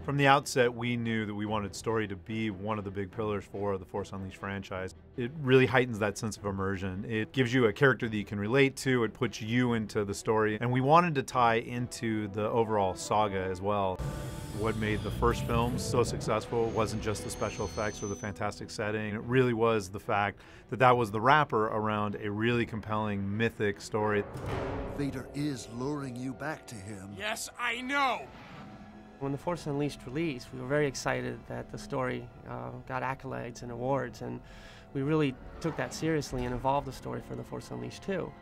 From the outset, we knew that we wanted story to be one of the big pillars for the Force Unleashed franchise. It really heightens that sense of immersion. It gives you a character that you can relate to, it puts you into the story, and we wanted to tie into the overall saga as well. What made the first film so successful wasn't just the special effects or the fantastic setting. It really was the fact that that was the wrapper around a really compelling, mythic story. Vader is luring you back to him. Yes, I know! When The Force Unleashed released, we were very excited that the story got accolades and awards, and we really took that seriously and evolved the story for The Force Unleashed 2.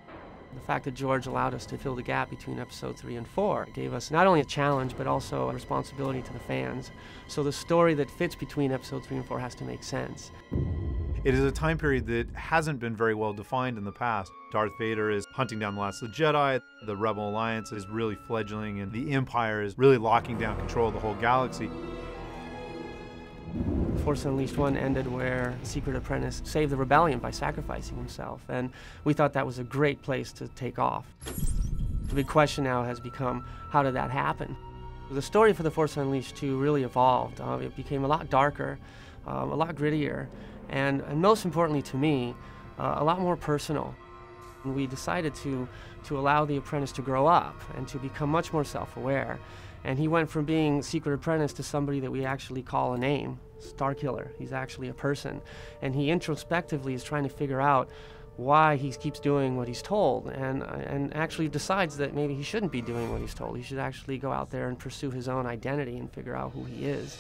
The fact that George allowed us to fill the gap between Episode 3 and 4 gave us not only a challenge, but also a responsibility to the fans. So the story that fits between Episode 3 and 4 has to make sense. It is a time period that hasn't been very well defined in the past. Darth Vader is hunting down the last of the Jedi, the Rebel Alliance is really fledgling, and the Empire is really locking down control of the whole galaxy. Force Unleashed 1 ended where the Secret Apprentice saved the rebellion by sacrificing himself, and we thought that was a great place to take off. The big question now has become, how did that happen? The story for The Force Unleashed 2 really evolved. It became a lot darker, a lot grittier, and most importantly to me, a lot more personal. And we decided to allow the apprentice to grow up and to become much more self-aware. And he went from being Secret Apprentice to somebody that we actually call a name, Starkiller. He's actually a person. And he introspectively is trying to figure out why he keeps doing what he's told, and actually decides that maybe he shouldn't be doing what he's told. He should actually go out there and pursue his own identity and figure out who he is.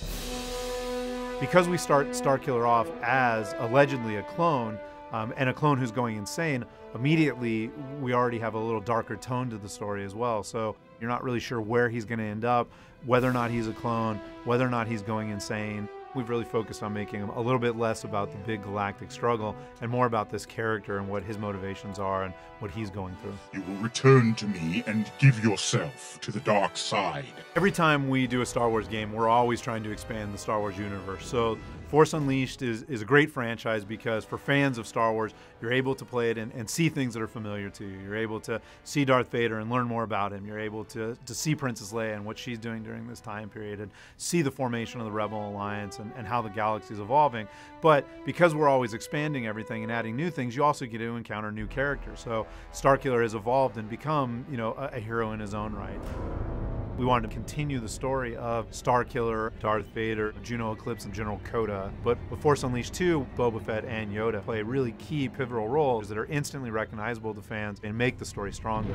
Because we start Starkiller off as allegedly a clone, and a clone who's going insane, immediately we already have a little darker tone to the story as well. So you're not really sure where he's going to end up, whether or not he's a clone, whether or not he's going insane. We've really focused on making him a little bit less about the big galactic struggle and more about this character and what his motivations are and what he's going through. You will return to me and give yourself to the dark side. Every time we do a Star Wars game, we're always trying to expand the Star Wars universe. So Force Unleashed is a great franchise because for fans of Star Wars, you're able to play it and see things that are familiar to you. You're able to see Darth Vader and learn more about him. You're able to see Princess Leia and what she's doing during this time period and see the formation of the Rebel Alliance and how the galaxy is evolving. But because we're always expanding everything and adding new things, you also get to encounter new characters. So Starkiller has evolved and become, a hero in his own right. We wanted to continue the story of Starkiller, Darth Vader, Juno Eclipse, and General Kota. But with Force Unleashed 2, Boba Fett and Yoda play really key pivotal roles that are instantly recognizable to fans and make the story stronger.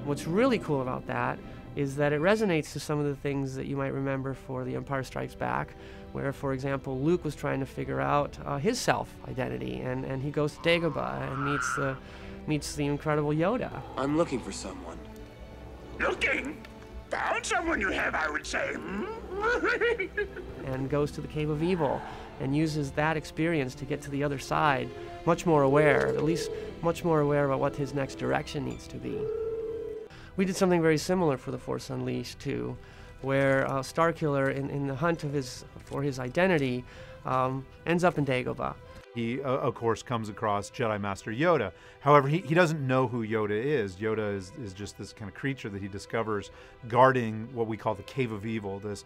What's really cool about that is that it resonates to some of the things that you might remember for The Empire Strikes Back, where, for example, Luke was trying to figure out his self-identity, and he goes to Dagobah and meets the incredible Yoda. I'm looking for someone. Looking? Found someone you have, I would say. And goes to the Cave of Evil and uses that experience to get to the other side, much more aware, at least much more aware about what his next direction needs to be. We did something very similar for The Force Unleashed 2, where Starkiller, in the hunt for his identity, ends up in Dagobah. He, of course, comes across Jedi Master Yoda. However, he doesn't know who Yoda is. Yoda is just this kind of creature that he discovers guarding what we call the Cave of Evil, this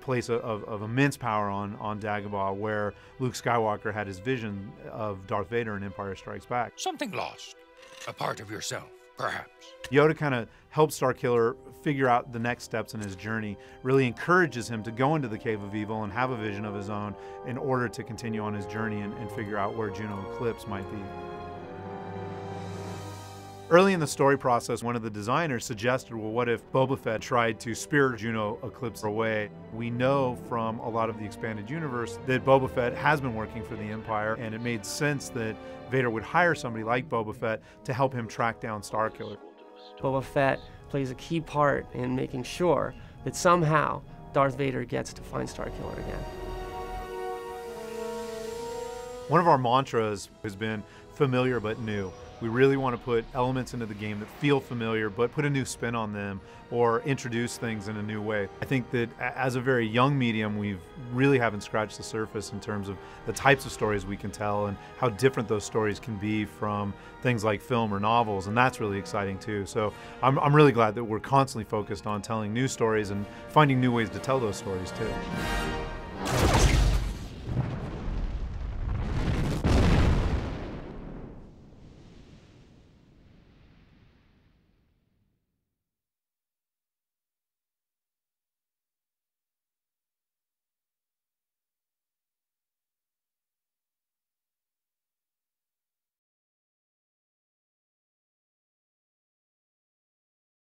place of immense power on Dagobah, where Luke Skywalker had his vision of Darth Vader in Empire Strikes Back. Something lost. A part of yourself, perhaps. Yoda kind of helps Starkiller figure out the next steps in his journey, really encourages him to go into the Cave of Evil and have a vision of his own in order to continue on his journey and figure out where Juno Eclipse might be. Early in the story process, one of the designers suggested, well, what if Boba Fett tried to spirit Juno Eclipse away? We know from a lot of the expanded universe that Boba Fett has been working for the Empire, and it made sense that Vader would hire somebody like Boba Fett to help him track down Starkiller. Boba Fett plays a key part in making sure that somehow Darth Vader gets to find Starkiller again. One of our mantras has been familiar but new. We really want to put elements into the game that feel familiar, but put a new spin on them or introduce things in a new way. I think that as a very young medium, we really haven't scratched the surface in terms of the types of stories we can tell and how different those stories can be from things like film or novels, and that's really exciting too. So I'm really glad that we're constantly focused on telling new stories and finding new ways to tell those stories too.